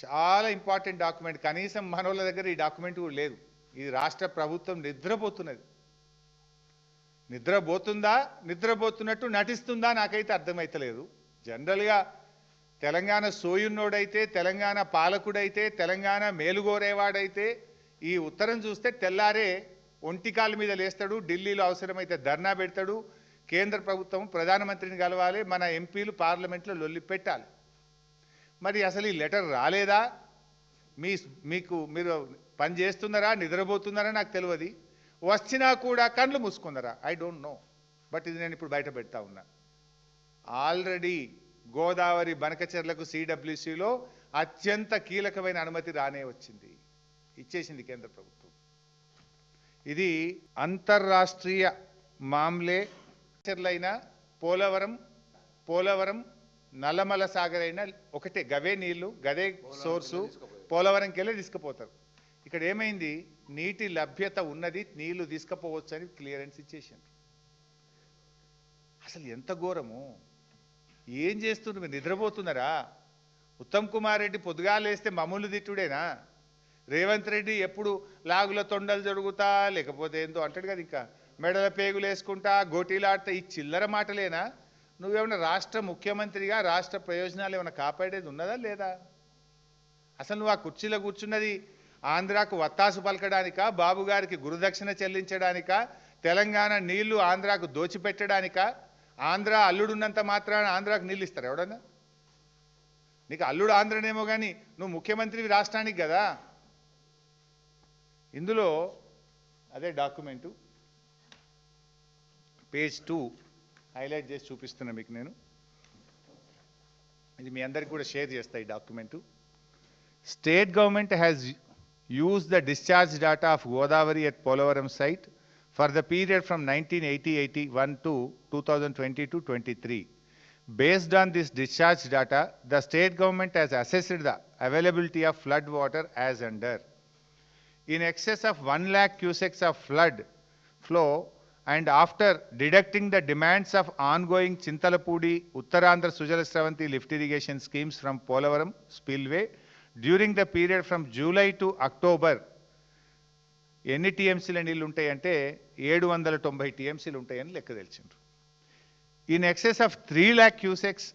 చాలా important document. కనీసం మనోళ్ళ దగ్గర ఈ డాక్యుమెంట్ కూడా లేదు. ఇది రాష్ట్ర ప్రభుత్వం నిద్రపోతున్నది. నిద్రపోతున్నట్టు నటిస్తుందా నాకైతే అర్థమైతలేదు. జనరల్గా తెలంగాణ సోయున్నోడైతే, తెలంగాణ పాలకుడైతే, తెలంగాణ మేలుగోరేవాడైతే ఈ ఉత్తరం చూస్తే తెల్లారే ఒంటికాల మీద లేస్తాడు, ఢిల్లీలో అవసరమైతే ధర్నా పెడతాడు, కేంద్ర ప్రభుత్వం ప్రధానమంత్రిని కలవాలి, మన ఎంపీలు పార్లమెంట్లో లొల్లి పెట్టాలి. మరి అసలు ఈ లెటర్ రాలేదా? మీరు పని చేస్తున్నారా, నిద్రపోతున్నారా నాకు తెలియదు. వచ్చినా కూడా కళ్ళు మూసుకున్నారా? I don't know. బట్ ఇది నేను ఇప్పుడు బయట పెడతా ఉన్నా. ఆల్రెడీ గోదావరి బనకచెర్లకు సిడబ్ల్యూసిలో అత్యంత కీలకమైన అనుమతి రానే వచ్చింది, ఇచ్చేసింది కేంద్ర ప్రభుత్వం. ఇది అంతర్రాష్ట్రీయ మామ్లే చెర్లైన పోలవరం నల్లమల సాగర్ అయినా ఒకటే, గవే నీళ్లు, గదే సోర్సు, పోలవరంకి వెళ్ళి తీసుకుపోతారు. ఇక్కడ ఏమైంది, నీటి లభ్యత ఉన్నది, నీళ్లు తీసుకుపోవచ్చు అని క్లియరెన్స్ ఇచ్చేసారు. అసలు ఎంత ఘోరము! ఏం చేస్తున్నారు మీరు? నిద్రపోతున్నారా? ఉత్తమ్ కుమార్ రెడ్డి పొద్దుగాలేస్తే మమ్మల్ని తిట్టుడేనా? రేవంత్ రెడ్డి ఎప్పుడు లాగుల తొండలు జరుగుతా, లేకపోతే ఏందో అంటాడు కదా, ఇంకా మెడల పేగులు వేసుకుంటా, గోటీలాడుతా, ఈ చిల్లర మాటలేనా? నువ్వేమన్నా రాష్ట్ర ముఖ్యమంత్రిగా రాష్ట్ర ప్రయోజనాలు ఏమైనా కాపాడేది ఉన్నదా లేదా? అసలు నువ్వు ఆ కుర్చీలో కూర్చున్నది ఆంధ్రాకు వత్తాసు పలకడానికా, బాబు గారికి గురుదక్షిణ చెల్లించడానికా, తెలంగాణ నీళ్లు ఆంధ్రాకు దోచిపెట్టడానికా? ఆంధ్ర అల్లుడున్నంత మాత్రాన ఆంధ్రాకు నీళ్ళు ఇస్తారు ఎవడన్నా? నీకు అల్లుడు ఆంధ్రనేమో కానీ నువ్వు ముఖ్యమంత్రివి రాష్ట్రానికి కదా. ఇందులో అదే డాక్యుమెంటు పేజ్ 2 హైలైట్ చేసి చూపిస్తున్నా మీకు నేను. ఇది మీ అందరికి కూడా షేర్ చేస్తా ఈ document. State government has used the discharge data of Godavari at Polavaram site for the period from 1980-81 to 2020-23. Based on this discharge data, the state government has assessed the availability of flood water as under. In excess of 1 lakh cusecs of flood flow, and after deducting the demands of ongoing Chintalapudi, Uttarandhra Sujala Sravanti lift irrigation schemes from Polavaram spillway, during the period from July to October, ఎన్ని టీఎంసీల నీళ్ళు ఉంటాయంటే 790 టీఎంసీలు ఉంటాయని లెక్క తెలిసిండ్రు. In excess of 3 lakh cusecs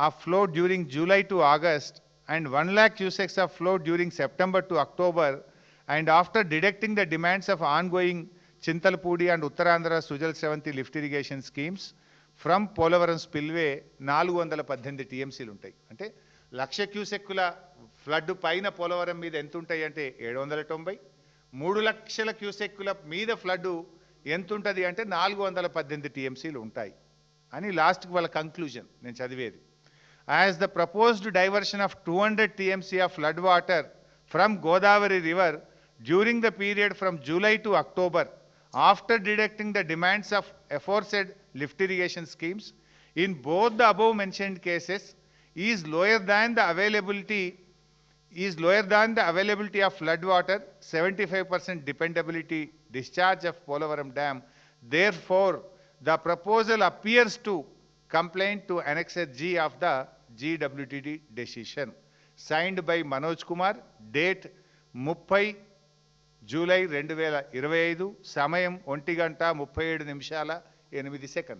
of flow during July to August and 1 lakh cusecs of flow during September to October, and after deducting the demands of ongoing Chintalapudi and Uttarandhra Sujala Sravanthi lift irrigation schemes from Polavaram spillway 418 టీఎంసీలు ఉంటాయి. అంటే 1,00,000 క్యూసెక్కుల flood పైన పోలవరం మీద ఎంత ఉంటాయి అంటే 790, 3 లక్షల క్యూసెక్కుల మీద ఫ్లడ్ ఎంత ఉంటుంది అంటే 418 టీఎంసీలు ఉంటాయి అని లాస్ట్కి వాళ్ళ కంక్లూజన్ నేను చదివేది. As the proposed diversion of 200 TMC of flood water from Godavari river during the period from July to October, after deducting the demands of aforesaid lift irrigation schemes in both the above mentioned cases is lower than the availability of flood water, 75% dependability discharge of Polavaram Dam. Therefore, the proposal appears to complain to Annex G of the GWTD decision. Signed by Manoj Kumar, date 30 July 2025, సమయం 1:37 నిమిషాల 8 సెకండ్లు.